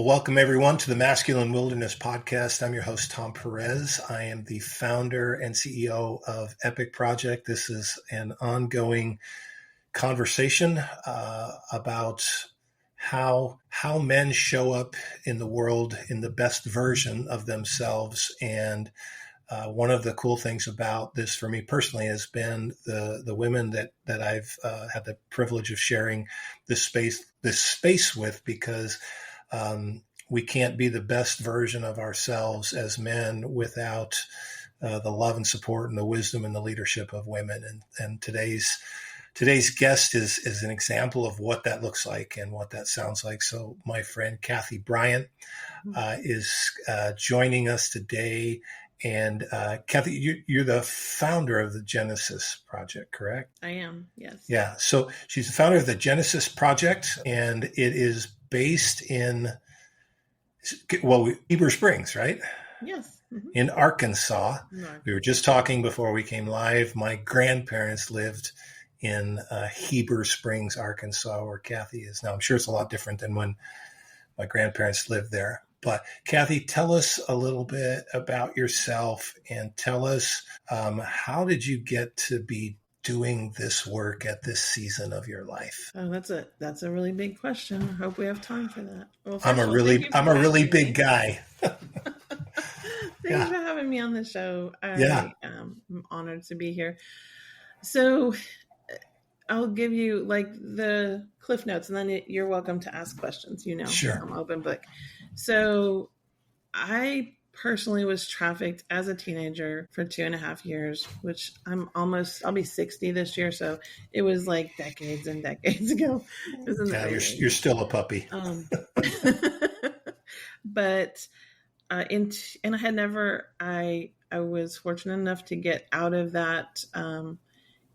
Well, welcome everyone to the Masculine Wilderness Podcast. I'm your host, Tom Perez. I am the founder and CEO of Epic Project. This is an ongoing conversation about how men show up in the world in the best version of themselves. And one of the cool things about this for me personally has been the women that I've had the privilege of sharing this space with, because we can't be the best version of ourselves as men without the love and support and the wisdom and the leadership of women. And today's guest is an example of what that looks like and what that sounds like. So my friend Kathy Bryan is joining us today. And Kathy, you're the founder of the Genesis Project, correct? I am, yes. Yeah. So she's the founder of the Genesis Project, and it is based in, Heber Springs, right? Yes. Mm-hmm. In Arkansas. No. We were just talking before we came live. My grandparents lived in Heber Springs, Arkansas, where Kathy is now. I'm sure it's a lot different than when my grandparents lived there. But Kathy, tell us a little bit about yourself and tell us how did you get to be doing this work at this season of your life? Oh, that's a really big question. I hope we have time for that. Well, I'm a really big guy. Thanks for having me on the show. I'm honored to be here. So I'll give you like the cliff notes, and then you're welcome to ask questions. Sure. I'm open book. So I personally was trafficked as a teenager for 2.5 years, which I'll be 60 this year. So it was like decades and decades ago. You're still a puppy. But and I was fortunate enough to get out of that.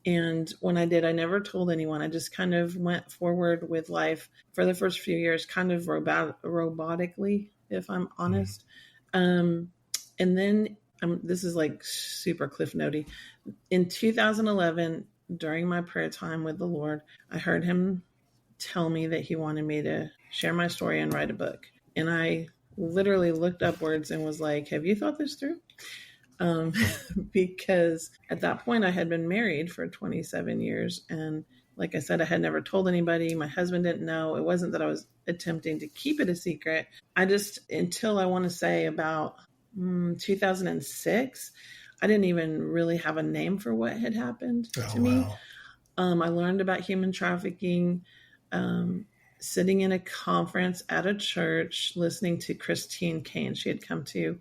And when I did, I never told anyone. I just kind of went forward with life for the first few years, kind of robotically, if I'm honest. And then this is like super cliff notey. In 2011, during my prayer time with the Lord, I heard him tell me that he wanted me to share my story and write a book. And I literally looked upwards and was like, have you thought this through? Because at that point I had been married for 27 years. And like I said, I had never told anybody. My husband didn't know. It wasn't that I was attempting to keep it a secret. Until I want to say about 2006, I didn't even really have a name for what had happened to me. I learned about human trafficking, sitting in a conference at a church, listening to Christine Kane. She had come to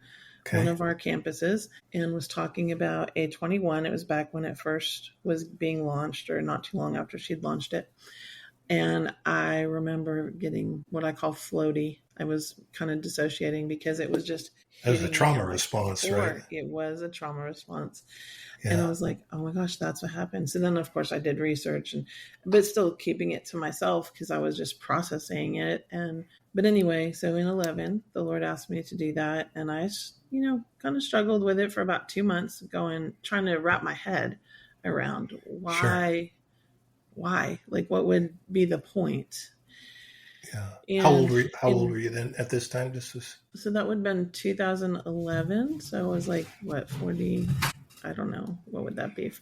one of our campuses and was talking about A21. It was back when it first was being launched, or not too long after she'd launched it. And I remember getting what I call floaty. I was kind of dissociating because it was just... It was a trauma response, right? It was a trauma response. Yeah. And I was like, oh my gosh, that's what happened. So then, of course, I did research, but still keeping it to myself because I was just processing it. But anyway, so in 11, the Lord asked me to do that. And I, kind of struggled with it for about 2 months, trying to wrap my head around why, like what would be the point? Yeah. How old were you then at this time? So that would have been 2011. So I was like, 40? I don't know. What would that be?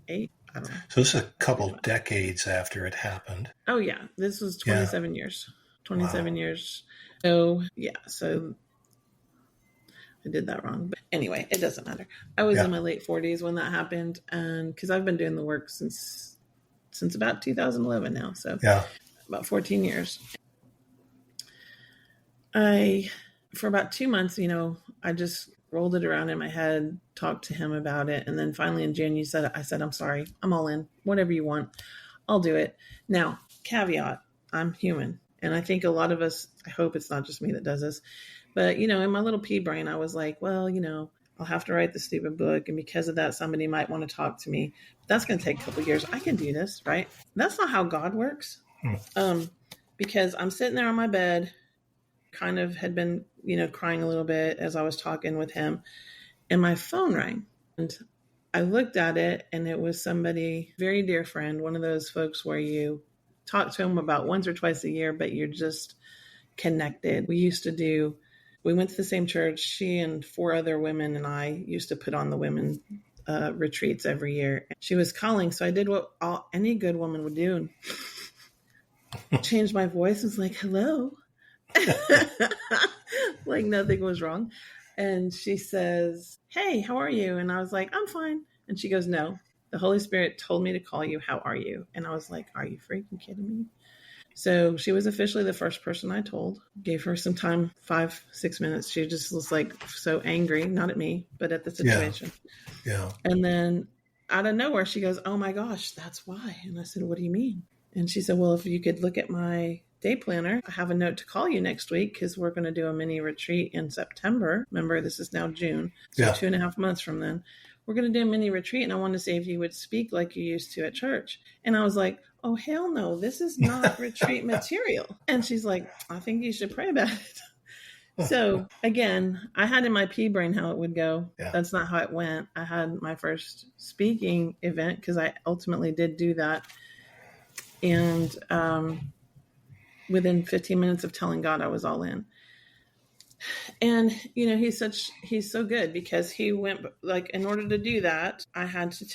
8? I don't know. So this is a couple decades after it happened. Oh yeah. This was 27 years. 27 years. So yeah. So I did that wrong. But anyway, it doesn't matter. I was in my late 40s when that happened. And because I've been doing the work since about 2011 now. So about 14 years. For about 2 months, I just rolled it around in my head, talked to him about it. And then finally in June, I said, I'm sorry, I'm all in. Whatever you want, I'll do it. Now, caveat, I'm human. And I think a lot of us, I hope it's not just me that does this, but, in my little pea brain, I was like, well, I'll have to write the stupid book. And because of that, somebody might want to talk to me. But that's going to take a couple of years. I can do this, right? That's not how God works. Because I'm sitting there on my bed, kind of had been, crying a little bit as I was talking with him, and my phone rang. And I looked at it, and it was somebody, very dear friend, one of those folks where you talk to them about once or twice a year, but you're just connected. We went to the same church. She and 4 other women and I used to put on the women retreats every year. She was calling, so I did what any good woman would do and changed my voice. And was like, hello. Like nothing was wrong. And she says, hey, how are you? And I was like, I'm fine. And she goes, no, the Holy Spirit told me to call you. How are you? And I was like, are you freaking kidding me? So she was officially the first person I told. Gave her some time, 5-6 minutes. She just was like so angry, not at me, but at the situation. Yeah. And then out of nowhere, she goes, oh my gosh, that's why. And I said, what do you mean? And she said, well, if you could look at my day planner, I have a note to call you next week because we're going to do a mini retreat in September. Remember, this is now June. So 2.5 months from then, we're going to do a mini retreat. And I wanted to see if you would speak like you used to at church. And I was like, oh, hell no, this is not retreat material. And she's like, I think you should pray about it. So again, I had in my pea brain how it would go. Yeah. That's not how it went. I had my first speaking event because I ultimately did do that. And within 15 minutes of telling God, I was all in. And, he's so good because he went, like, in order to do that, I had to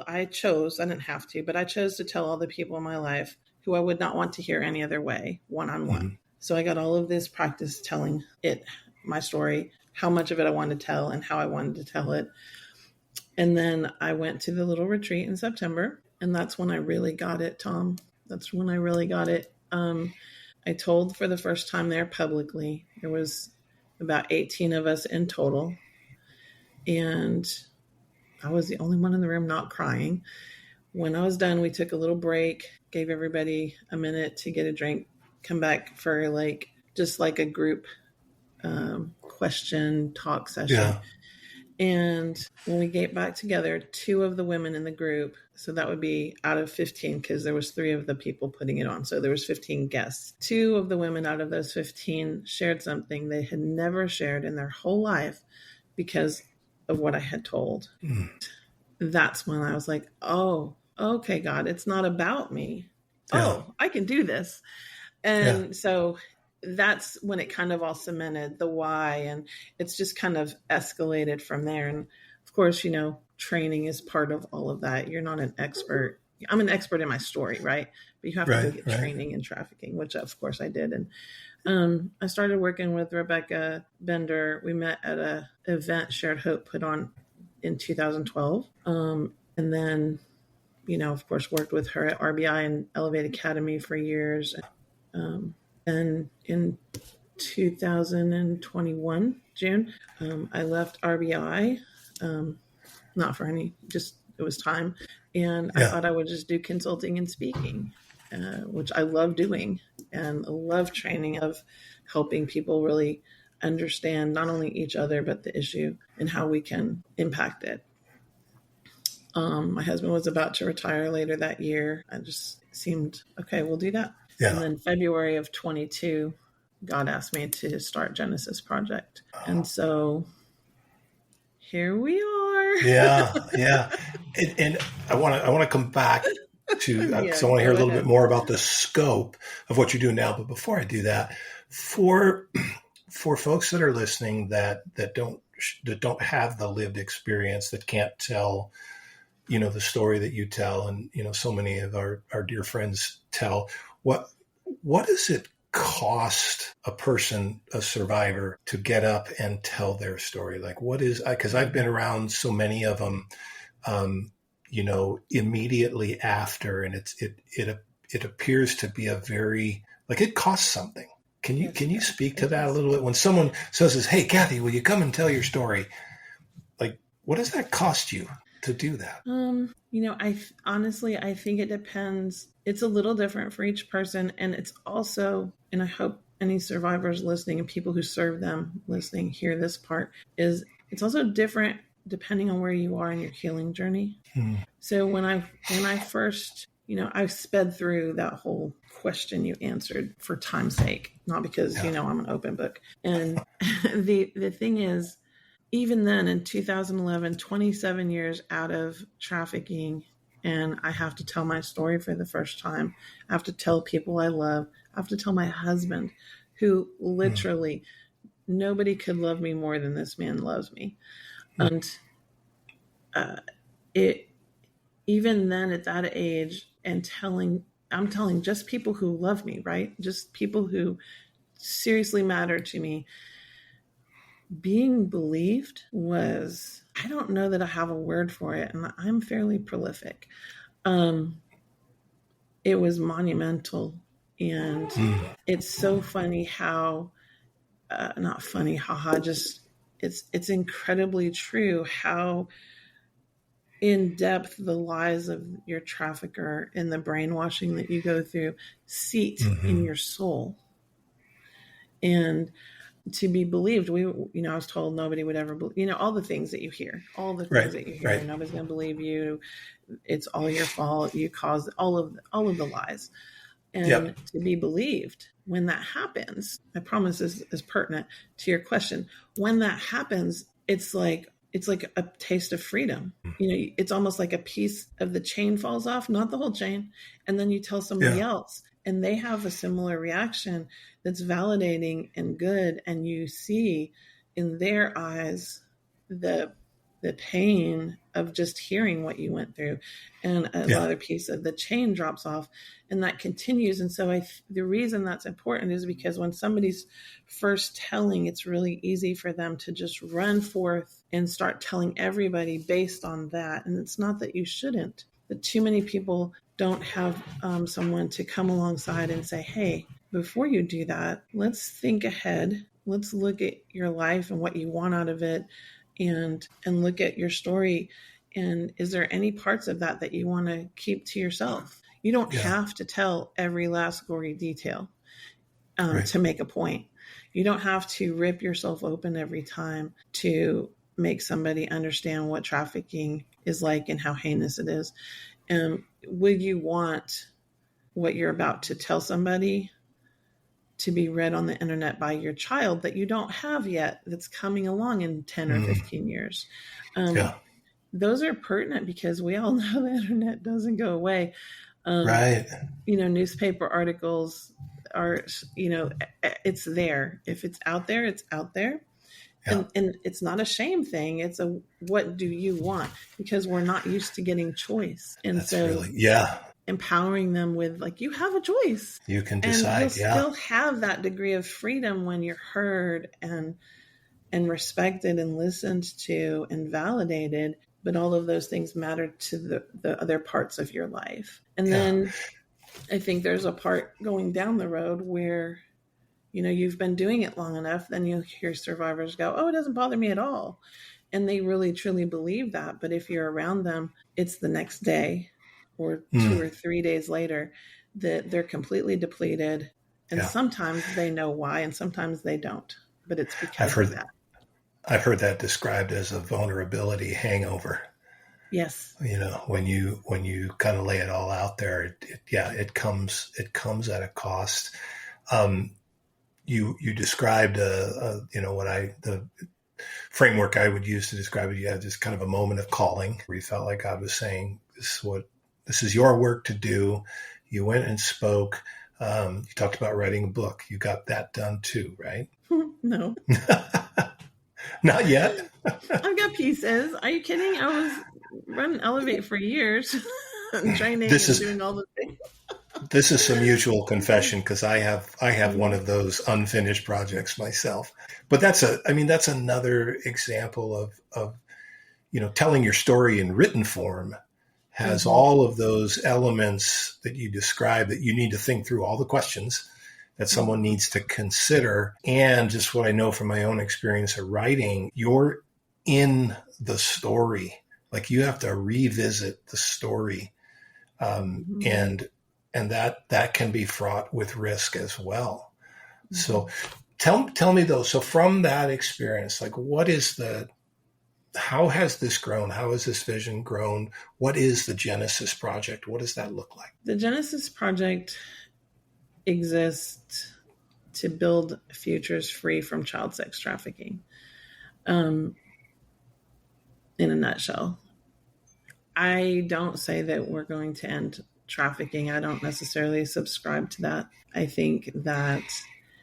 I didn't have to, but I chose to tell all the people in my life who I would not want to hear any other way, one-on-one. Mm-hmm. So I got all of this practice telling my story, how much of it I wanted to tell and how I wanted to tell it. And then I went to the little retreat in September, and that's when I really got it, Tom. That's when I really got it. I told for the first time there publicly. There was about 18 of us in total. And I was the only one in the room not crying. When I was done, we took a little break, gave everybody a minute to get a drink, come back for just like a group question talk session. Yeah. And when we get back together, 2 of the women in the group, so that would be out of 15 because there was 3 of the people putting it on. So there was 15 guests. 2 of the women out of those 15 shared something they had never shared in their whole life because of what I had told. Mm. That's when I was like, oh, okay, God, it's not about me. Yeah. Oh, I can do this. And so that's when it kind of all cemented the why, and it's just kind of escalated from there. And of course, training is part of all of that. You're not an expert. I'm an expert in my story, right? But you have to go get training in trafficking, which of course I did. And I started working with Rebecca Bender. We met at a event Shared Hope put on in 2012. And then, of course, worked with her at RBI and Elevate Academy for years. And in 2021, June, I left RBI, not for just it was time. And I thought I would just do consulting and speaking, which I love doing and love training of helping people really understand not only each other, but the issue and how we can impact it. My husband was about to retire later that year. I just seemed, okay, we'll do that. Yeah. And then February of 22, God asked me to start Genesis Project. And so here we are. Yeah. And I want to come back to, because I want to hear a little bit more about the scope of what you're doing now. But before I do that, for folks that are listening that don't have the lived experience, that can't tell, the story that you tell, and, so many of our dear friends tell, what does it cost a person, a survivor, to get up and tell their story? Like, what is, because I've been around so many of them, immediately after, and it appears to be a very, like, it costs something. Can you speak to that a little bit? When someone says, hey, Kathy, will you come and tell your story? Like, what does that cost you to do that? I think it depends. It's a little different for each person. And it's also, and I hope any survivors listening and people who serve them listening hear this part, is it's also different depending on where you are in your healing journey. So when I first, I sped through that whole question you answered for time's sake, not because, I'm an open book. And the thing is, even then in 2011, 27 years out of trafficking, and I have to tell my story for the first time. I have to tell people I love. I have to tell my husband, who Mm. literally nobody could love me more than this man loves me. And uh, it even then at that age, and I'm telling just people who love me, right? Just people who seriously matter to me. Being believed was, I don't know that I have a word for it, and I'm fairly prolific. Um, it was monumental. And Mm. it's so funny how, not funny, haha, just it's incredibly true how in depth the lies of your trafficker and the brainwashing that you go through seat in Mm-hmm. your soul. And to be believed, I was told nobody would ever believe, all the things that you hear, all the Right. things that you hear, Right. nobody's going to believe you. It's all your fault. You caused all of the lies. Yep. And to be believed when that happens, I promise this is pertinent to your question. When that happens, it's like a taste of freedom. It's almost like a piece of the chain falls off, not the whole chain. And then you tell somebody Yeah. else and they have a similar reaction that's validating and good. And you see in their eyes the the pain of just hearing what you went through, and Yeah. another piece of the chain drops off, and that continues. And so the reason that's important is because when somebody's first telling, it's really easy for them to just run forth and start telling everybody based on that. And it's not that you shouldn't, but too many people don't have someone to come alongside and say, hey, before you do that, let's think ahead. Let's look at your life and what you want out of it, and look at your story. And is there any parts of that you want to keep to yourself? You don't Yeah. have to tell every last gory detail Right. to make a point. You don't have to rip yourself open every time to make somebody understand what trafficking is like and how heinous it is. Would you want what you're about to tell somebody to be read on the internet by your child that you don't have yet, that's coming along in 10 or Mm. 15 years? Yeah. Those are pertinent because we all know the internet doesn't go away. Um, Right. Newspaper articles are, it's there. If it's out there, it's out there. Yeah. And it's not a shame thing. It's a, what do you want? Because we're not used to getting choice. And That's so really, yeah. empowering them with, like, you have a choice, You can and you'll decide. Yeah. still have that degree of freedom when you're heard and respected and listened to and validated. But all of those things matter to the other parts of your life. And Yeah. then I think there's a part going down the road where, you've been doing it long enough, then you'll hear survivors go, oh, it doesn't bother me at all. And they really, truly believe that. But if you're around them, it's the next day or 2 or Mm. 3 days later that they're completely depleted. And Yeah. sometimes they know why, and sometimes they don't. But it's I've because of heard that. I've heard that described as a vulnerability hangover. Yes. When you kind of lay it all out there, it comes at a cost. You described the framework I would use to describe it. You had this kind of a moment of calling where you felt like God was saying, this is your work to do. You went and spoke. You talked about writing a book. You got that done too, right? No. Not yet. I've got pieces. Are you kidding? I was running Elevate for years, training This and is doing all the things. this is some mutual confession because I have one of those unfinished projects myself. But that's another example of telling your story in written form has Mm-hmm. all of those elements that you describe, that you need to think through all the questions that someone needs to consider. And just what I know from my own experience of writing, you're in the story. Like, you have to revisit the story. Mm-hmm. And that can be fraught with risk as well. Mm-hmm. So tell me though, so from that experience, like, how has this grown? How has this vision grown? What is the Genesis Project? What does that look like? The Genesis Project exists to build futures free from child sex trafficking. In a nutshell, I don't say that we're going to end trafficking. I don't necessarily subscribe to that. I think that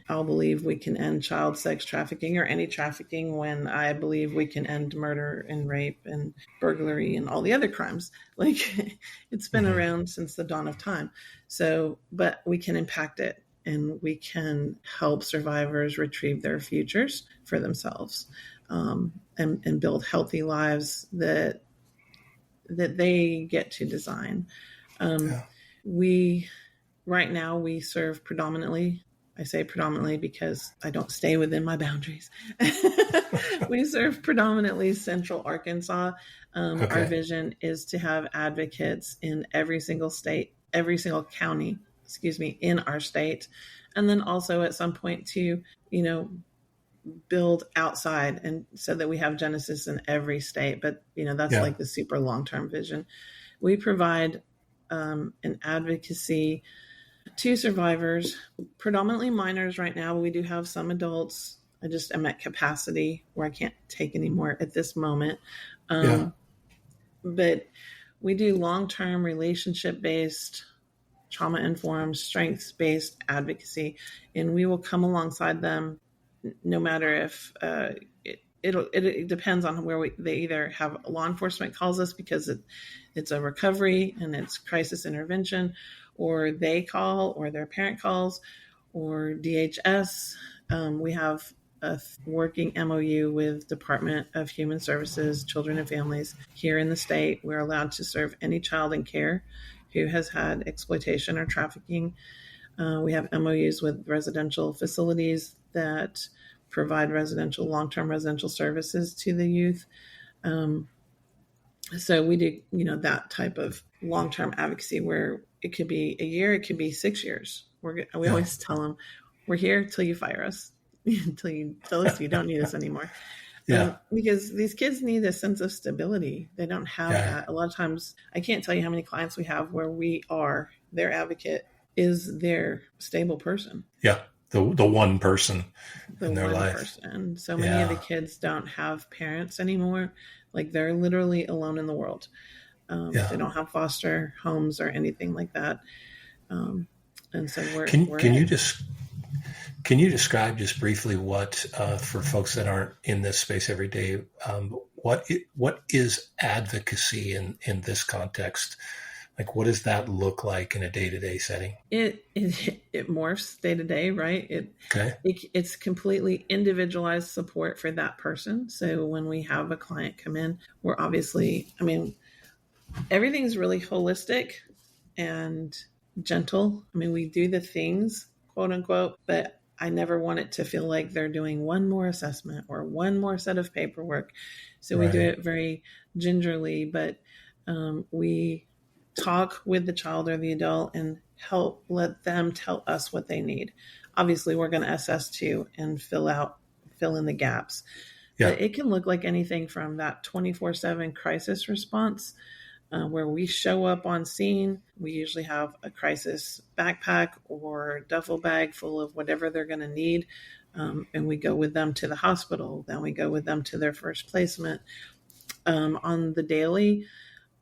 I'll believe we can end child sex trafficking or any trafficking when I believe we can end murder and rape and burglary and all the other crimes. Like it's been around since the dawn of time. So, but we can impact it and we can help survivors retrieve their futures for themselves, and build healthy lives that they get to design. We Right now we serve predominantly, I say predominantly because I don't stay within my boundaries. We serve predominantly Central Arkansas. Our vision is to have advocates in every single state, every single county, in our state. And then also at some point to, build outside, and so that we have Genesis in every state. But, that's like the super long-term vision. We provide an advocacy to survivors, predominantly minors right now. We do have some adults. I'm at capacity where I can't take any more at this moment. But we do long-term relationship-based, trauma-informed, strengths-based advocacy, and we will come alongside them no matter if it depends on where they either have law enforcement calls us because it's a recovery and it's crisis intervention, or they call, or their parent calls, or DHS. We have a working MOU with Department of Human Services, Children and Families here in the state. We're allowed to serve any child in care who has had exploitation or trafficking. We have MOUs with residential facilities that provide long-term residential services to the youth. So we do, that type of long-term advocacy where it could be a year, it could be 6 years. We always tell them, we're here till you fire us, until you tell us you don't need us anymore. Because these kids need a sense of stability. They don't have that. A lot of times, I can't tell you how many clients we have where we are their advocate, is their stable person. Yeah. The one person in their life. Person. So many of the kids don't have parents anymore. Like they're literally alone in the world. They don't have foster homes or anything like that. And so Can you describe just briefly what, for folks that aren't in this space every day, what is advocacy in this context? Like, what does that look like in a day-to-day setting? It morphs day to day, right? It's completely individualized support for that person. So when we have a client come in, we're obviously, everything's really holistic and gentle. We do the things, quote unquote, but I never want it to feel like they're doing one more assessment or one more set of paperwork. So we do it very gingerly, but we talk with the child or the adult and let them tell us what they need. Obviously, we're going to assess too and fill in the gaps. But it can look like anything from that 24/7 crisis response, where we show up on scene. We usually have a crisis backpack or duffel bag full of whatever they're going to need. And we go with them to the hospital. Then we go with them to their first placement. On the daily,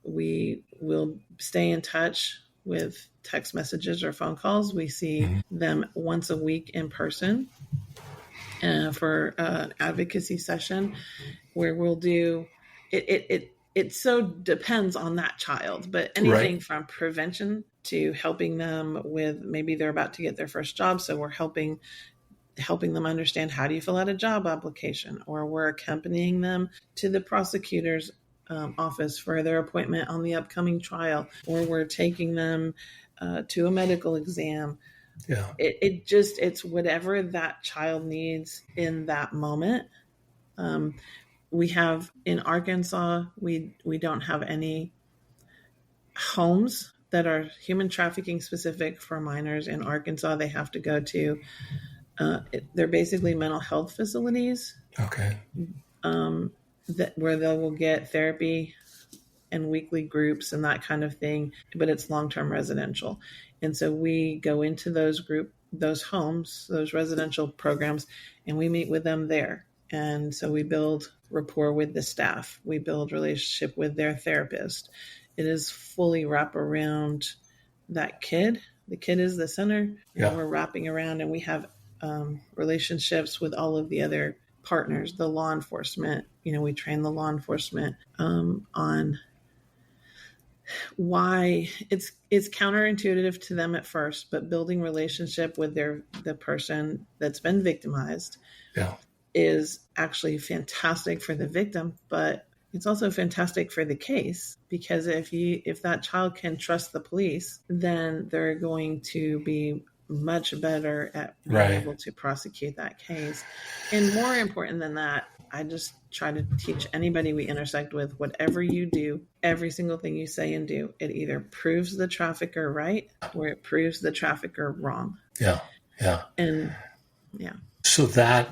we will stay in touch with text messages or phone calls. We see them once a week in person for an advocacy session where we'll do it. It so depends on that child, but anything from prevention to helping them with, maybe they're about to get their first job. So we're helping them understand, how do you fill out a job application, or we're accompanying them to the prosecutor's office for their appointment on the upcoming trial, or we're taking them to a medical exam. It's whatever that child needs in that moment. We have in Arkansas, we don't have any homes that are human trafficking specific for minors in Arkansas. They have to go to they're basically mental health facilities. Where they will get therapy and weekly groups and that kind of thing, but it's long-term residential. And so we go into those homes, those residential programs, and we meet with them there. And so we build rapport with the staff. We build relationship with their therapist. It is fully wrap around that kid. The kid is the center. And we're wrapping around, and we have relationships with all of the other partners, the law enforcement. We train the law enforcement on why it's counterintuitive to them at first, but building relationship with the person that's been victimized is actually fantastic for the victim, but it's also fantastic for the case, because if that child can trust the police, then they're going to be much better at being able to prosecute that case. And more important than that, I just try to teach anybody we intersect with, whatever you do, every single thing you say and do, it either proves the trafficker right or it proves the trafficker wrong. Yeah. Yeah. And yeah. So that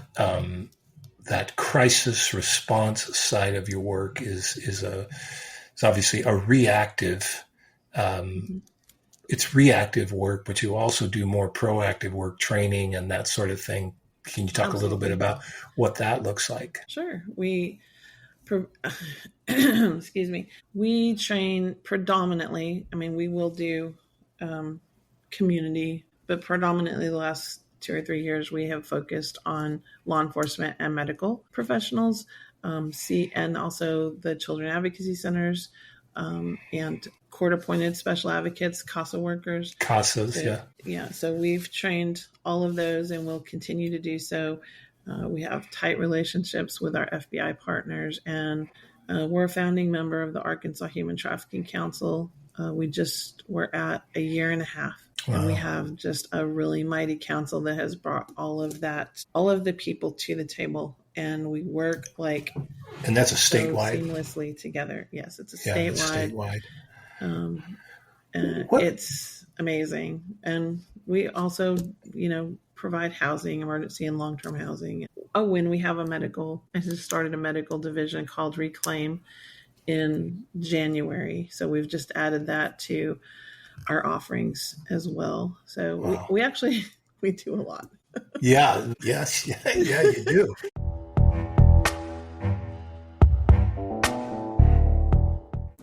crisis response side of your work is obviously a reactive. It's reactive work, but you also do more proactive work, training and that sort of thing. Can you talk a little bit about what that looks like? Sure. Excuse me. We train predominantly. I mean, we will do community, but predominantly the last 2 or 3 years, we have focused on law enforcement and medical professionals, and also the children advocacy centers, and court-appointed special advocates, CASA workers. CASAs, Yeah. So we've trained all of those and we'll continue to do so. We have tight relationships with our FBI partners, and we're a founding member of the Arkansas Human Trafficking Council. We're at 1.5 years. Wow. And we have just a really mighty council that has brought all of the people to the table, and we work and that's a statewide, seamlessly together. Yes, it's a statewide. And it's amazing. And we also, provide housing, emergency and long-term housing. When we have I just started a medical division called Reclaim in January. So we've just added that to our offerings as well. So wow. we do a lot. Yeah. Yes. Yeah, you do.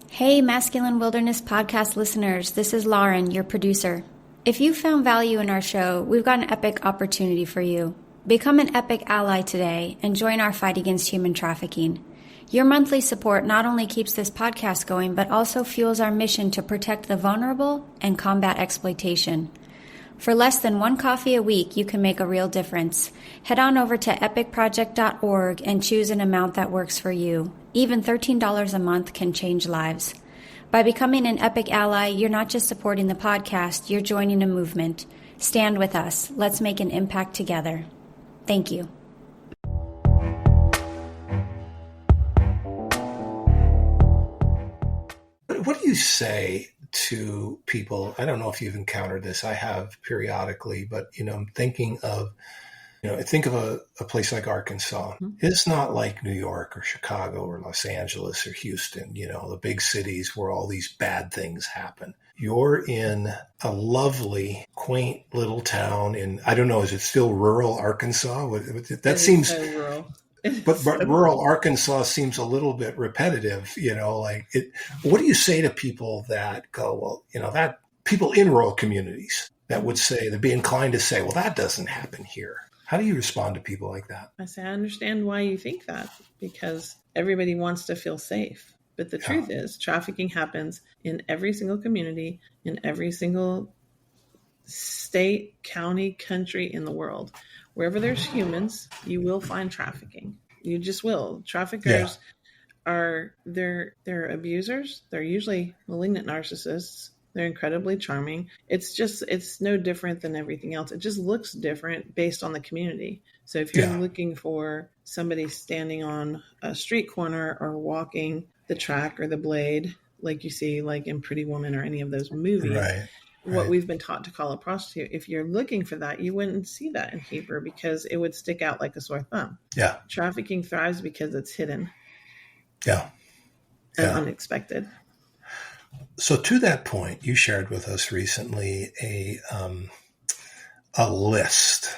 Hey, Masculine Wilderness podcast listeners, this is Lauren, your producer. If you found value in our show, we've got an epic opportunity for you. Become an epic ally today and join our fight against human trafficking. Your monthly support not only keeps this podcast going, but also fuels our mission to protect the vulnerable and combat exploitation. For less than 1 coffee a week, you can make a real difference. Head on over to epicproject.org and choose an amount that works for you. Even $13 a month can change lives. By becoming an Epic ally, you're not just supporting the podcast, you're joining a movement. Stand with us. Let's make an impact together. Thank you. What do you say to people? I don't know if you've encountered this. I have periodically, but I'm thinking of, think of a place like Arkansas. Mm-hmm. It's not like New York or Chicago or Los Angeles or Houston, the big cities where all these bad things happen. You're in a lovely, quaint little town in, I don't know, is it still rural Arkansas? That seems so rural. But rural Arkansas seems a little bit repetitive, What do you say to people that go, that people in rural communities that would say, they'd be inclined to say, well, that doesn't happen here. How do you respond to people like that? I say, I understand why you think that, because everybody wants to feel safe. But the truth is, trafficking happens in every single community, in every single state, county, country in the world. Wherever there's humans, you will find trafficking. You just will. Traffickers they're abusers. They're usually malignant narcissists. They're incredibly charming. It's no different than everything else. It just looks different based on the community. So if you're looking for somebody standing on a street corner or walking the track or the blade, like you see like in Pretty Woman or any of those movies, what we've been taught to call a prostitute, if you're looking for that, you wouldn't see that in Hebrew because it would stick out like a sore thumb. Yeah. Trafficking thrives because it's hidden. And unexpected. So to that point, you shared with us recently a list.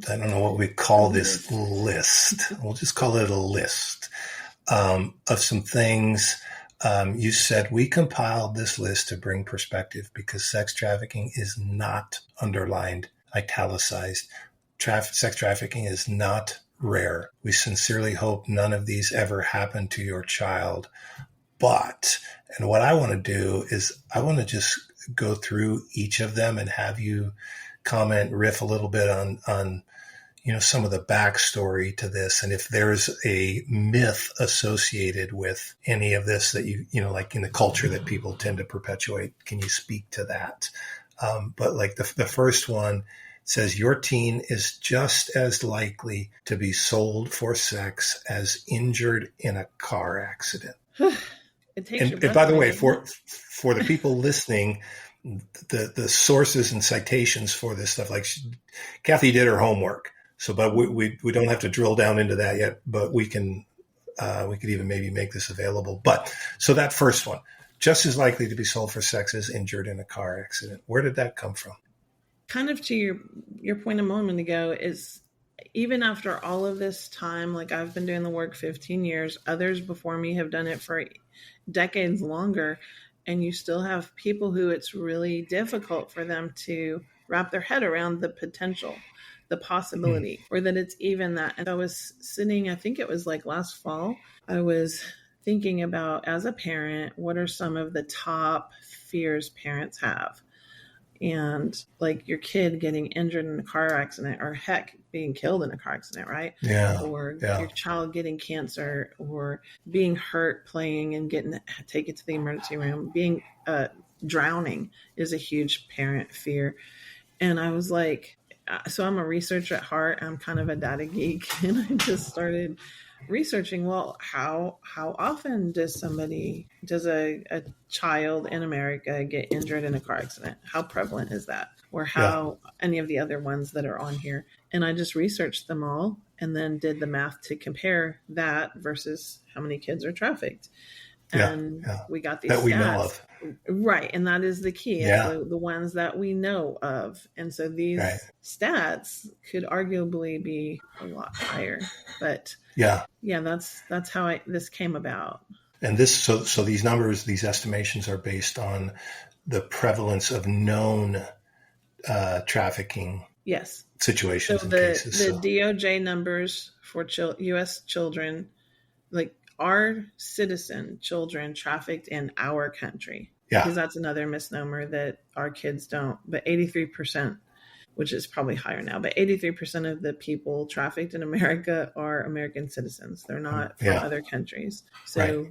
I don't know what we call this list. We'll just call it a list of some things. You said we compiled this list to bring perspective because sex trafficking is not underlined italicized. Sex trafficking is not rare. We sincerely hope none of these ever happen to your child. But, and what I want to do is I want to just go through each of them and have you comment, riff a little bit on some of the backstory to this. And if there's a myth associated with any of this that like in the culture that people tend to perpetuate, can you speak to that? But like the first one says, your teen is just as likely to be sold for sex as injured in a car accident. It takes and by the way, for the people listening, the sources and citations for this stuff, like Kathy did her homework. So, but we don't have to drill down into that yet, but we could even maybe make this available. But so that first one, just as likely to be sold for sex as injured in a car accident. Where did that come from? Kind of to your point a moment ago, is even after all of this time, like I've been doing the work 15 years, others before me have done it for decades longer, and you still have people who it's really difficult for them to wrap their head around the potential, the possibility, or that it's even that. And I was sitting, I think it was like last fall, I was thinking about, as a parent, what are some of the top fears parents have? And like your kid getting injured in a car accident, or heck, being killed in a car accident, right? Yeah. Or your child getting cancer, or being hurt playing and getting taken to the emergency room. Being drowning is a huge parent fear. And I was like, so I'm a researcher at heart. I'm kind of a data geek, and I just started researching, well, how often does a child in America get injured in a car accident? How prevalent is that? Or how any of the other ones that are on here? And I just researched them all and then did the math to compare that versus how many kids are trafficked. And we got these that stats. We know of. Right. And that is the key. The ones that we know of. And so these stats could arguably be a lot higher. But that's how this came about. And this, so these numbers, these estimations are based on the prevalence of known trafficking situations and cases. The DOJ numbers for U.S. children, like our citizen children trafficked in our country. Because that's another misnomer that our kids don't. But 83%, which is probably higher now, but 83% of the people trafficked in America are American citizens. They're not from other countries. So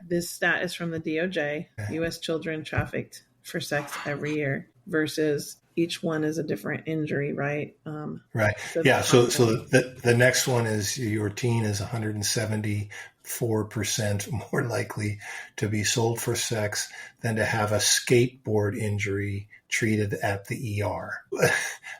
this stat is from the DOJ, U.S. children trafficked for sex every year, versus each one is a different injury, right? So the next one is your teen is 174% more likely to be sold for sex than to have a skateboard injury treated at the ER.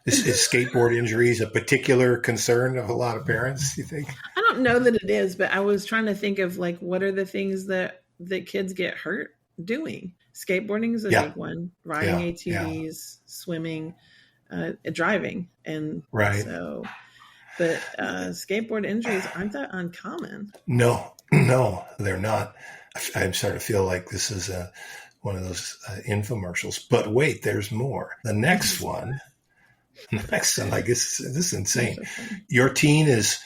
Is skateboard injuries a particular concern of a lot of parents, you think? I don't know that it is, but I was trying to think of like, what are the things that kids get hurt doing? Skateboarding is a big one. Riding ATVs, swimming, driving. And so, but skateboard injuries aren't that uncommon. No, they're not. I'm starting to feel like this is one of those infomercials. But wait, there's more. The next one, like this is insane. Your teen is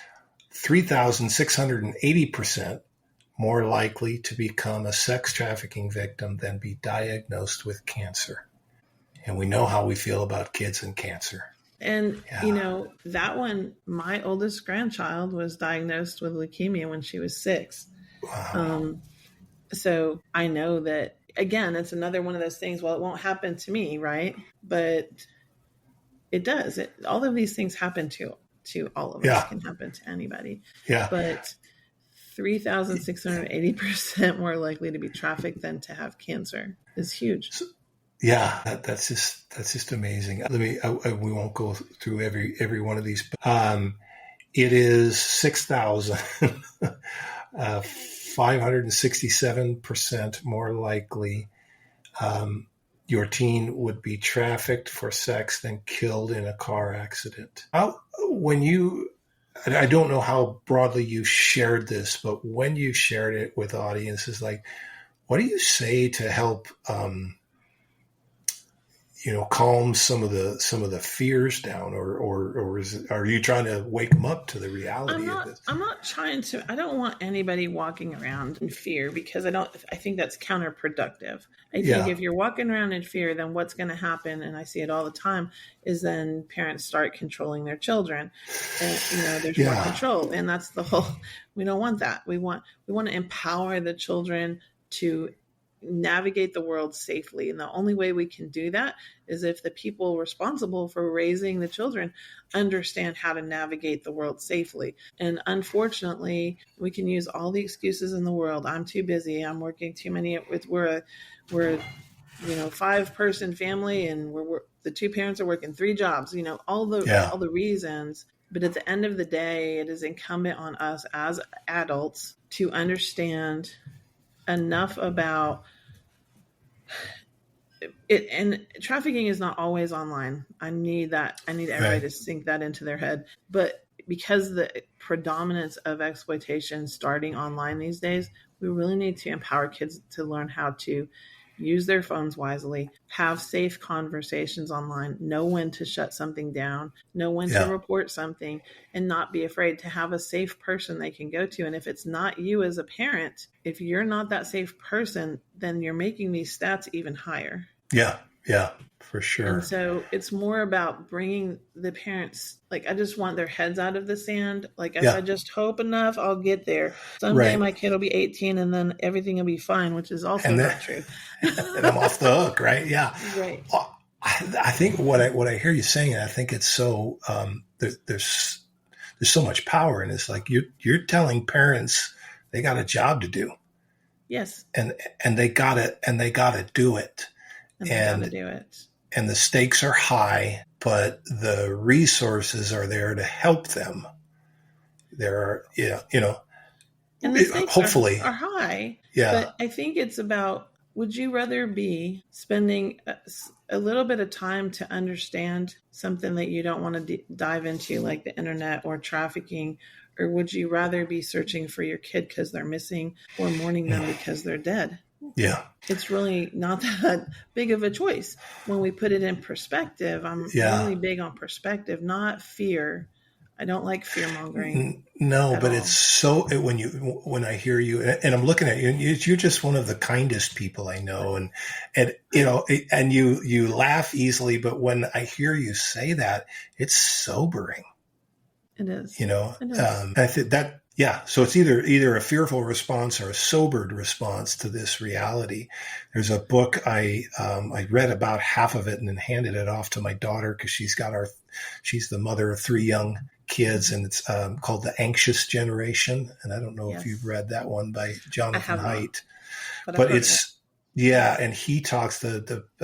3,680% more likely to become a sex trafficking victim than be diagnosed with cancer. And we know how we feel about kids and cancer. And, that one, my oldest grandchild was diagnosed with leukemia when she was 6. Wow. So I know that, again, it's another one of those things. Well, it won't happen to me, right? But it does. All of these things happen to all of us. Can happen to anybody. Yeah. But 3,680% more likely to be trafficked than to have cancer is huge. That's just amazing. We won't go through every one of these. It is 6,567% more likely your teen would be trafficked for sex than killed in a car accident. I don't know how broadly you shared this, but when you shared it with audiences, like, what do you say to help calm some of the fears down, or are you trying to wake them up to the reality of this? I'm not trying to. I don't want anybody walking around in fear, because I think that's counterproductive. I think if you're walking around in fear, then what's going to happen, and I see it all the time, is then parents start controlling their children, and there's more control, and that's the whole. We don't want that. We want to empower the children to navigate the world safely. And the only way we can do that is if the people responsible for raising the children understand how to navigate the world safely. And unfortunately, we can use all the excuses in the world. I'm too busy. I'm working too many. We're 5-person family, and the 2 parents are working 3 jobs, all the reasons. But at the end of the day, it is incumbent on us as adults to understand enough about it. And trafficking is not always online. I need everybody to sink that into their head. But because the predominance of exploitation starting online these days, we really need to empower kids to learn how to use their phones wisely, have safe conversations online, know when to shut something down, know when to report something, and not be afraid to have a safe person they can go to. And if it's not you as a parent, if you're not that safe person, then you're making these stats even higher. Yeah, for sure. And so it's more about bringing the parents, I just want their heads out of the sand. If I just hope enough, I'll get there. Someday my kid will be 18 and then everything will be fine, which is also not true. And I'm off the hook, right? Yeah. Right. I think what I hear you saying, and I think it's so, there's so much power in this. You're telling parents they got a job to do. Yes. And they gotta do it. And they gotta do it. And the stakes are high, but the resources are there to help them. There are, and the stakes hopefully are high. Yeah. But I think it's about, would you rather be spending a little bit of time to understand something that you don't want to dive into, like the internet or trafficking, or would you rather be searching for your kid because they're missing, or mourning them because they're dead? Yeah. It's really not that big of a choice. When we put it in perspective, I'm really big on perspective, not fear. I don't like fear mongering. No, but it's so, when I hear you, and I'm looking at you, you're just one of the kindest people I know. And you laugh easily, but when I hear you say that, it's sobering. It is. It is. I think that, so it's either a fearful response or a sobered response to this reality. There's a book I read about half of it and then handed it off to my daughter because she's the mother of 3 young kids, and it's called The Anxious Generation. And I don't know if you've read that one by Jonathan Haidt, but it's and he talks I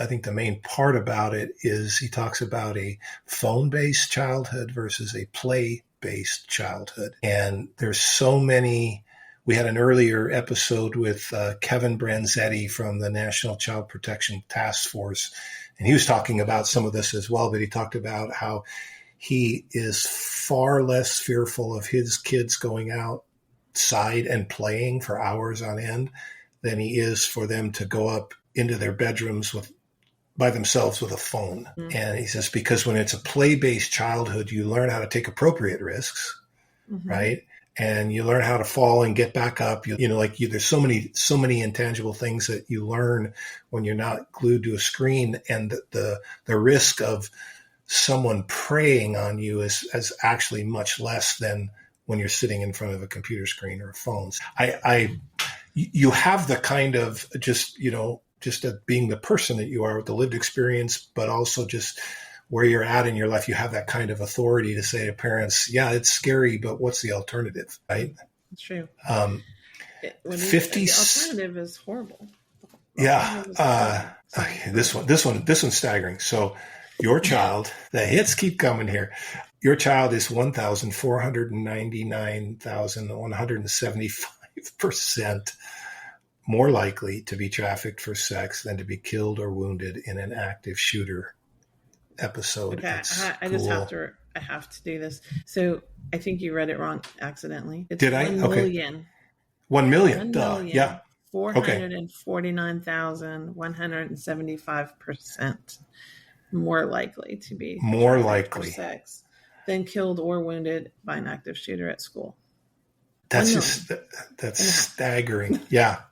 think the main part about it is he talks about a phone-based childhood versus a play-based childhood. And there's so many. We had an earlier episode with Kevin Branzetti from the National Child Protection Task Force, and he was talking about some of this as well, but he talked about how he is far less fearful of his kids going outside and playing for hours on end than he is for them to go up into their bedrooms by themselves with a phone. Mm-hmm. And he says, because when it's a play-based childhood, you learn how to take appropriate risks, right? And you learn how to fall and get back up. There's so many intangible things that you learn when you're not glued to a screen, and the risk of someone preying on you is actually much less than when you're sitting in front of a computer screen or phones. You have the kind of just being the person that you are with the lived experience, but also just where you're at in your life, you have that kind of authority to say to parents, yeah, it's scary, but what's the alternative, right? It's true. 50. The alternative is horrible. This one's staggering. So your child, the hits keep coming here. Your child is 1,499,175% more likely to be trafficked for sex than to be killed or wounded in an active shooter episode. Okay, I have to do this. So I think you read it wrong accidentally. It's Did I? 1 okay. million. 1 million. 1 Duh. million. Yeah. 449,175%. more likely to be More trafficked for likely. sex than killed or wounded by an active shooter at school. That's 1 just, million that's and a half. staggering. Yeah.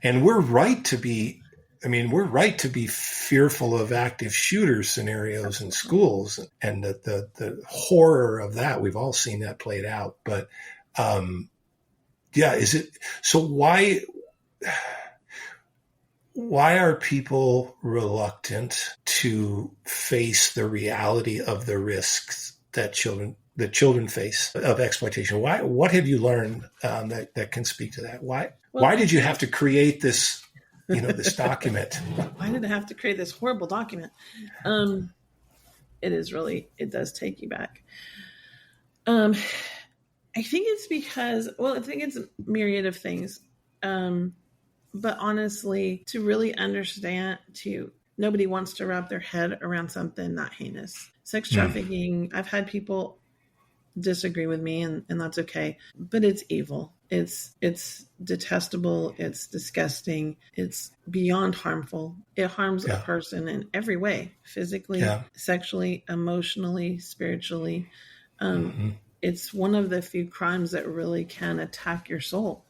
And we're right to be fearful of active shooter scenarios in schools, and the horror of that. We've all seen that played out. But is it so? Why are people reluctant to face the reality of the risks that children face of exploitation? Why? What have you learned that can speak to that? Why did you have to create this? This document. Why did I have to create this horrible document? It does take you back. I think it's because, I think it's a myriad of things. But honestly, to really understand, nobody wants to wrap their head around something that heinous. Sex trafficking, I've had people disagree with me, and that's okay, but it's evil. It's detestable. It's disgusting. It's beyond harmful. It harms a person in every way, physically, sexually, emotionally, spiritually. It's one of the few crimes that really can attack your soul.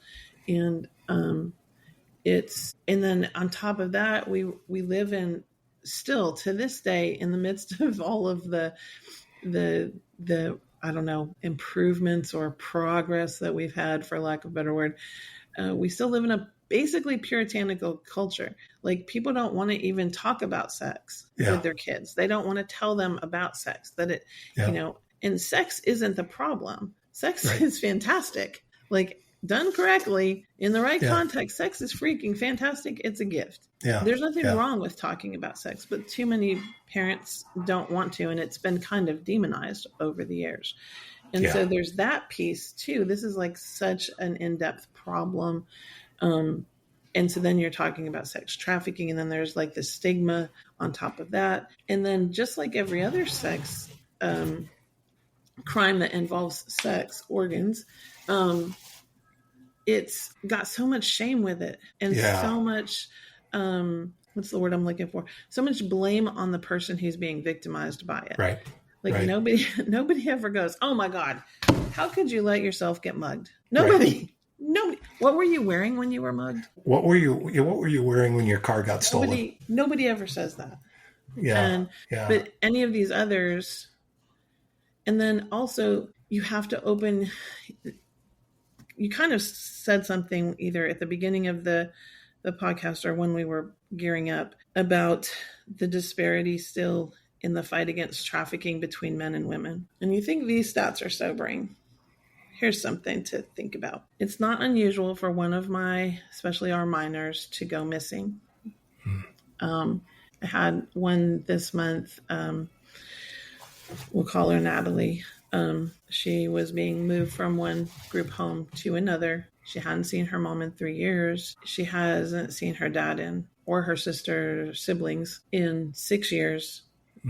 And and then on top of that, we live in, still to this day, in the midst of all of the I don't know, improvements or progress that we've had, for lack of a better word. We still live in a basically puritanical culture. Like, people don't want to even talk about sex with their kids. They don't want to tell them about sex, and sex isn't the problem. Sex is fantastic. Like, done correctly, in the right context, sex is freaking fantastic. It's a gift. There's nothing wrong with talking about sex, but too many parents don't want to, and it's been kind of demonized over the years. And so there's that piece too. This is like such an in-depth problem. And so then you're talking about sex trafficking, and then there's like the stigma on top of that. And then, just like every other sex crime that involves sex organs, it's got so much shame with it, and so much, what's the word I'm looking for? So much blame on the person who's being victimized by it. Right. Like, nobody ever goes, "Oh my God, how could you let yourself get mugged?" Nobody. What were you wearing when you were mugged? What were you wearing when your car got stolen? Nobody ever says that. But any of these others, and then also you have to open. You kind of said something either at the beginning of the podcast or when we were gearing up about the disparity still in the fight against trafficking between men and women. And you think these stats are sobering. Here's something to think about. It's not unusual for one of especially our minors, to go missing. I had one this month. We'll call her Natalie. She was being moved from one group home to another. She hadn't seen her mom in 3 years. She hasn't seen her dad or her sister, siblings in 6 years.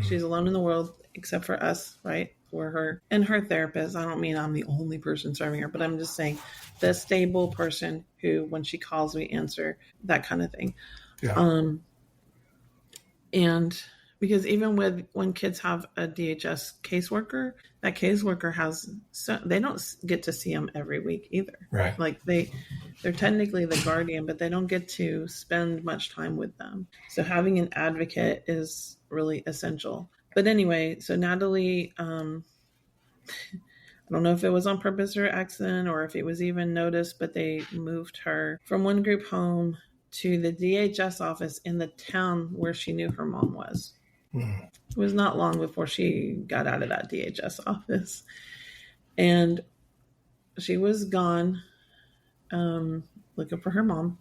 She's alone in the world, except for us, right? We're her and her therapist. I don't mean I'm the only person serving her, but I'm just saying the stable person who, when she calls, we answer, that kind of thing. And because even when kids have a DHS caseworker, that caseworker they don't get to see them every week either. Right. Like, they're technically the guardian, but they don't get to spend much time with them. So having an advocate is really essential. But anyway, so Natalie, I don't know if it was on purpose or accident, or if it was even noticed, but they moved her from one group home to the DHS office in the town where she knew her mom was. It was not long before she got out of that DHS office. And she was gone, looking for her mom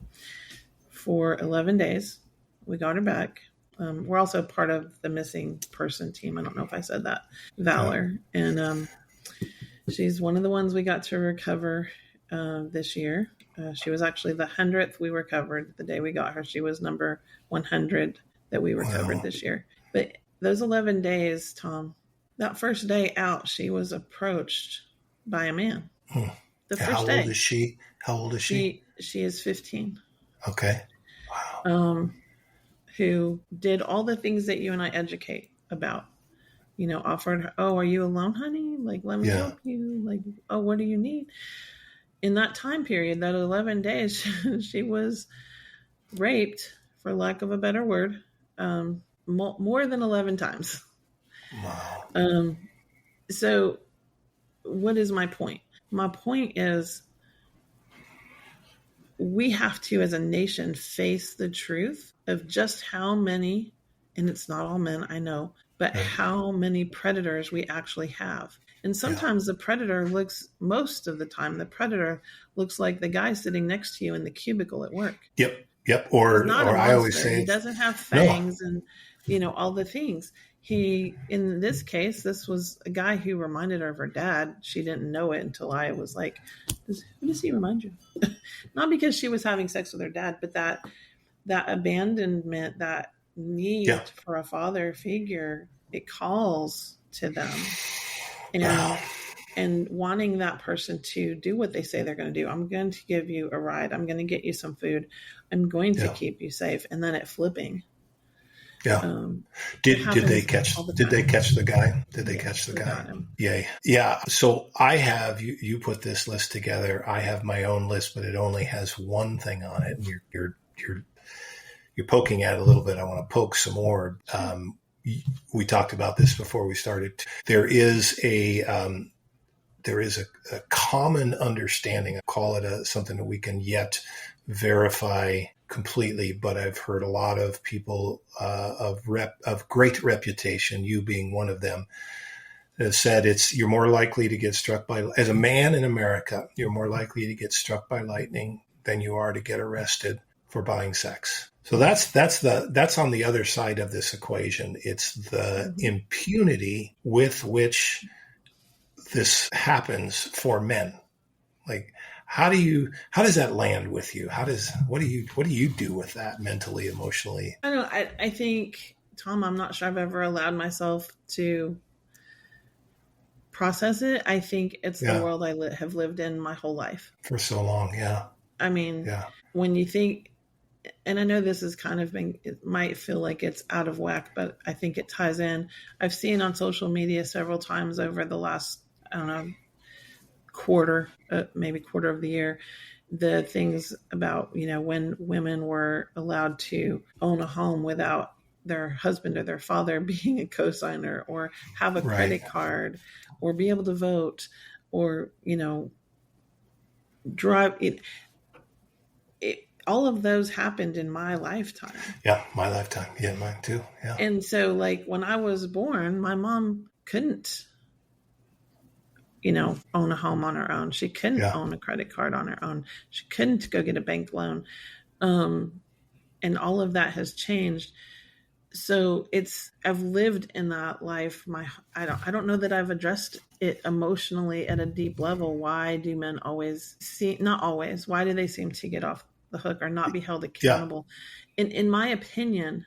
for 11 days. We got her back. We're also part of the missing person team. I don't know if I said that. Valor. And she's one of the ones we got to recover this year. She was actually the 100th we recovered the day we got her. She was number 100 that we recovered this year. But those 11 days, Tom, that first day out, she was approached by a man. The first day. How old is she? She is 15. Okay. Wow. who did all the things that you and I educate about. Offered her, oh, are you alone, honey? Like, let me help you. Like, oh, what do you need? In that time period, that 11 days, she was raped, for lack of a better word, more than 11 times. Wow. So what is my point? My point is we have to, as a nation, face the truth of just how many, and it's not all men, I know, but how many predators we actually have. And sometimes the predator most of the time, the predator looks like the guy sitting next to you in the cubicle at work. Yep. Or I always say he doesn't have fangs and, all the things. In this case, this was a guy who reminded her of her dad. She didn't know it until I was like, who does he remind you? Not because she was having sex with her dad, but that abandonment, that need for a father figure, it calls to them. And wanting that person to do what they say they're going to do. I'm going to give you a ride. I'm going to get you some food. I'm going to keep you safe. And then it flipping. Yeah. Did they catch the guy? Did they catch the guy? Yay. Yeah. So I have, you put this list together. I have my own list, but it only has one thing on it. And you're poking at it a little bit. I want to poke some more. We talked about this before we started. There is a common understanding. I call it something that we can yet verify completely, but I've heard a lot of people of great reputation, you being one of them, that have said you're more likely to get struck by, as a man in America, you're more likely to get struck by lightning than you are to get arrested for buying sex. So that's on the other side of this equation. It's the impunity with which this happens for men. Like, how does that land with you? What do you do with that mentally, emotionally? I don't know. I think, Tom, I'm not sure I've ever allowed myself to process it. I think it's the world I have lived in my whole life. For so long. Yeah. I mean, when you think, and I know this is it might feel like it's out of whack, but I think it ties in. I've seen on social media several times over the last, I don't know, maybe quarter of the year, the things about, when women were allowed to own a home without their husband or their father being a cosigner, or have a credit card, or be able to vote, or, drive it. All of those happened in my lifetime. Yeah, my lifetime. Yeah, mine too. Yeah. And so, like, when I was born, my mom couldn't, own a home on her own. She couldn't own a credit card on her own. She couldn't go get a bank loan. And all of that has changed. So I've lived in that life. I don't know that I've addressed it emotionally at a deep level. Why do men not always, why do they seem to get off the hook or not be held accountable? In my opinion,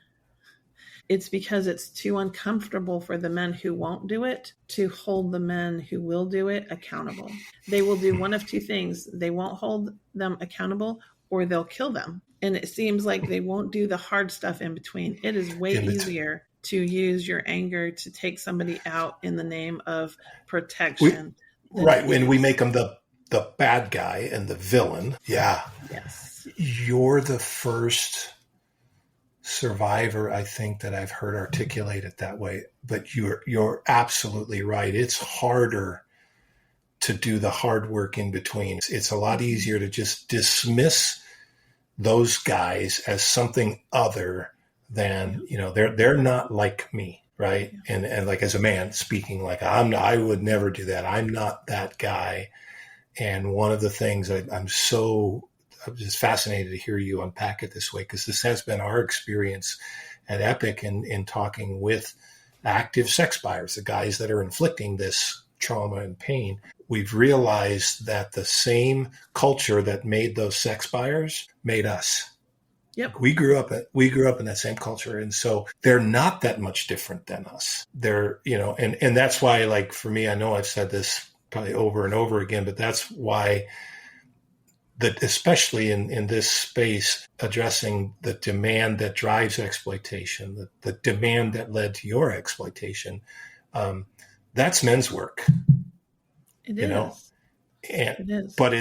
it's because it's too uncomfortable for the men who won't do it to hold the men who will do it accountable. They will do one of two things. They won't hold them accountable, or they'll kill them. And it seems like they won't do the hard stuff in between. It is way easier to use your anger to take somebody out in the name of protection. When we make them the bad guy and the villain. Yeah. Yes. You're the first survivor, I think, that I've heard articulate it that way. But you're absolutely right. It's harder to do the hard work in between. It's a lot easier to just dismiss those guys as something other than, they're not like me, right? And like, as a man speaking, like, I would never do that. I'm not that guy. And one of the things I'm just fascinated to hear you unpack it this way, because this has been our experience at Epic in talking with active sex buyers, the guys that are inflicting this trauma and pain. We've realized that the same culture that made those sex buyers made us. Yep. We grew up in that same culture. And so they're not that much different than us. They're, and that's why, like, for me, I know I've said this probably over and over again, but that's why that especially in this space, addressing the demand that drives exploitation, the demand that led to your exploitation, that's men's work. It you know, is. and It is. but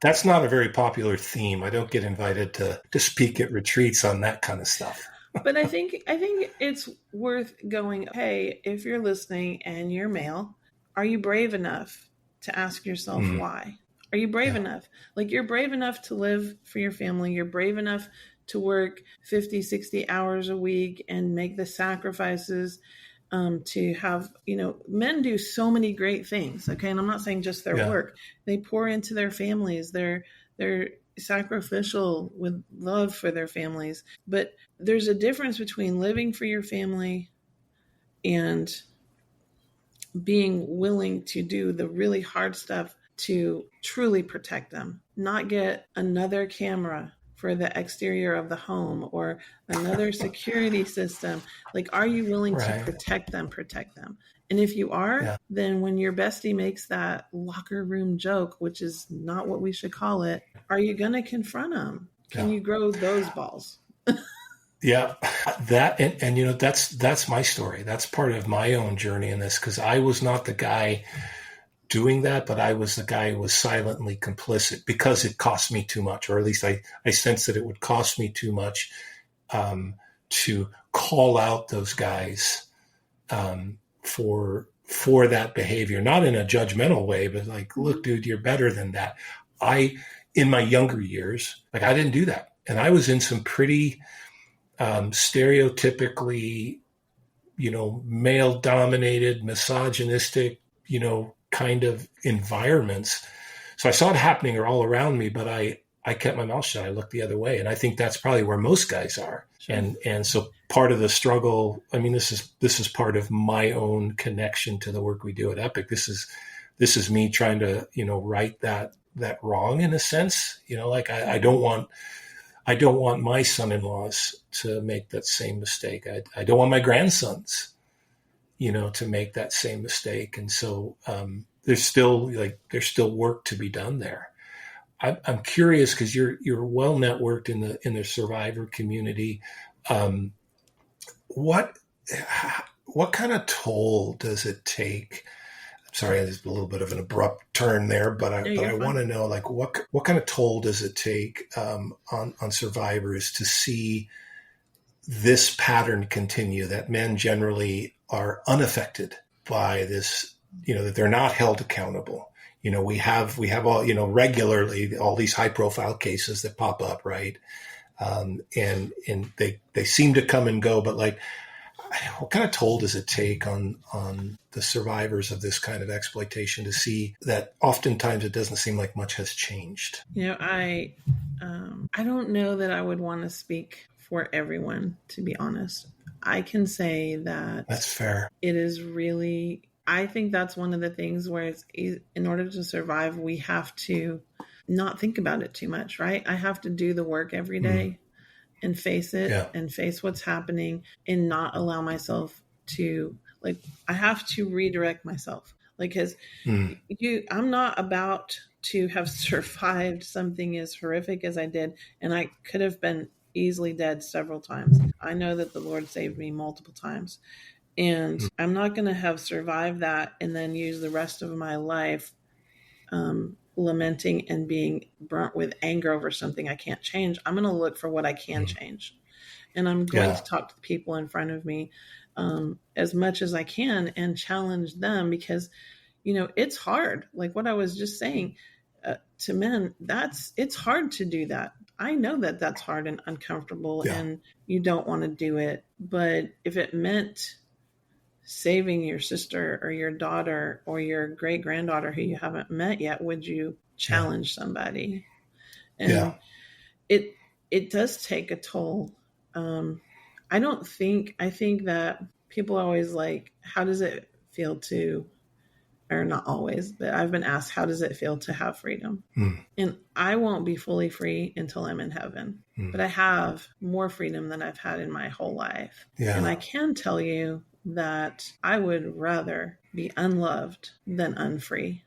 that's not a very popular theme. I don't get invited to speak at retreats on that kind of stuff. But I think it's worth going, hey, if you're listening and you're male, are you brave enough to ask yourself why? Are you brave enough? Like, you're brave enough to live for your family. You're brave enough to work 50, 60 hours a week and make the sacrifices to have, men do so many great things. Okay. And I'm not saying just their work. They pour into their families. They're sacrificial with love for their families. But there's a difference between living for your family and being willing to do the really hard stuff to truly protect them, not get another camera for the exterior of the home or another security system. Like, are you willing to protect them? And if you are, then when your bestie makes that locker room joke, which is not what we should call it, are you going to confront them? Can you grow those balls? Yeah, that and that's my story. That's part of my own journey in this, because I was not the guy doing that, but I was the guy who was silently complicit because it cost me too much, or at least I sensed that it would cost me too much to call out those guys for that behavior, not in a judgmental way, but like, look, dude, you're better than that. In my younger years, like, I didn't do that, and I was in some pretty stereotypically, male-dominated, misogynistic, kind of environments. So I saw it happening all around me, but I kept my mouth shut. I looked the other way. And I think that's probably where most guys are. Sure. And so part of the struggle, I mean, this is part of my own connection to the work we do at Epic. This is me trying to, right that wrong in a sense, like I don't want my son-in-laws to make that same mistake. I don't want my grandsons, to make that same mistake. And so there's still work to be done there. I'm curious, because you're well networked in the survivor community. What kind of toll does it take? I'm sorry, there's a little bit of an abrupt turn there, but I want to know, like, what kind of toll does it take on survivors to see this pattern continue, that men generally are unaffected by this, that they're not held accountable. We have all, regularly all these high profile cases that pop up, right? And they seem to come and go, but like, what kind of toll does it take on the survivors of this kind of exploitation to see that oftentimes it doesn't seem like much has changed? I don't know that I would want to speak for everyone, to be honest. I can say that that's fair. It is really, I think that's one of the things where it's, in order to survive, we have to not think about it too much, right? I have to do the work every day and face it and face what's happening and not allow myself to, like, I have to redirect myself. Like, because I'm not about to have survived something as horrific as I did. And I could have been easily dead several times. I know that the Lord saved me multiple times. And I'm not going to have survived that and then use the rest of my life lamenting and being burnt with anger over something I can't change. I'm going to look for what I can change. And I'm going to talk to the people in front of me as much as I can and challenge them, because, it's hard. Like what I was just saying to men, it's hard to do that. I know that that's hard and uncomfortable and you don't want to do it. But if it meant saving your sister or your daughter or your great granddaughter who you haven't met yet, would you challenge somebody? And it does take a toll. I think that people always like, how does it feel to, or not always, but I've been asked, how does it feel to have freedom? And I won't be fully free until I'm in heaven, but I have more freedom than I've had in my whole life. And I can tell you that I would rather be unloved than unfree.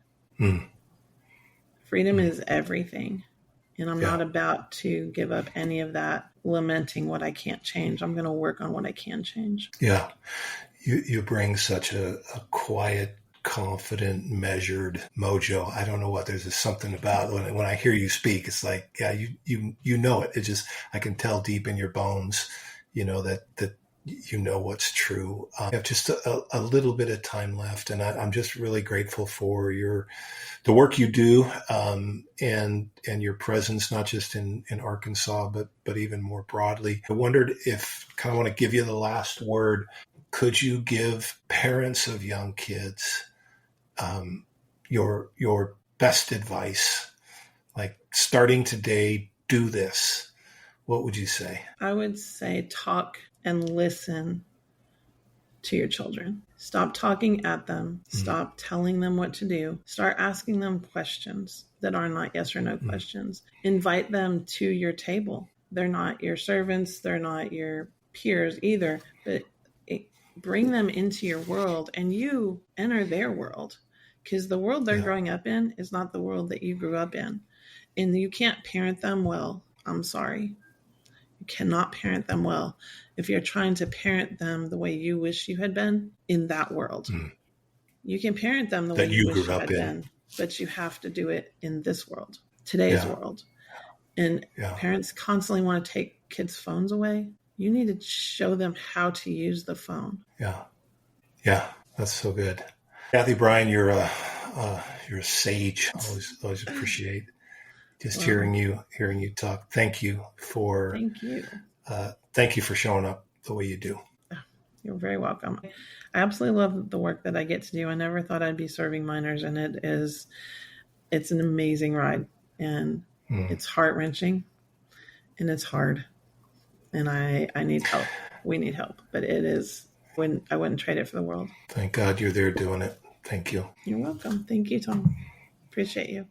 Freedom is everything. And I'm not about to give up any of that lamenting what I can't change. I'm going to work on what I can change. Yeah. You bring such a quiet, confident, measured mojo. I don't know what, there's just something about when I hear you speak, it's like, yeah, you know it. It just, I can tell deep in your bones, that you know what's true. You have just a little bit of time left, and I'm just really grateful for the work you do, and your presence, not just in Arkansas, but even more broadly. I wondered if, kind of want to give you the last word. Could you give parents of young kids your best advice, like starting today, do this? What would you say? I would say talk and listen to your children. Stop talking at them. Stop telling them what to do. Start asking them questions that are not yes or no questions. Invite them to your table. They're not your servants. They're not your peers either, but bring them into your world and you enter their world, because the world they're growing up in is not the world that you grew up in. And you can't parent them well. I'm sorry. You cannot parent them well if you're trying to parent them the way you wish you had been in that world. You can parent them the way you wish you had been, but you have to do it in this world, today's world. And parents constantly want to take kids' phones away. You need to show them how to use the phone. Yeah, that's so good. Kathy, Bryan, you're a sage. Always appreciate just hearing you talk. Thank you for showing up the way you do. You're very welcome. I absolutely love the work that I get to do. I never thought I'd be serving minors, and it's an amazing ride, and it's heart-wrenching, and it's hard, and I need help. We need help, but I wouldn't trade it for the world. Thank God you're there doing it. Thank you. You're welcome. Thank you, Tom. Appreciate you.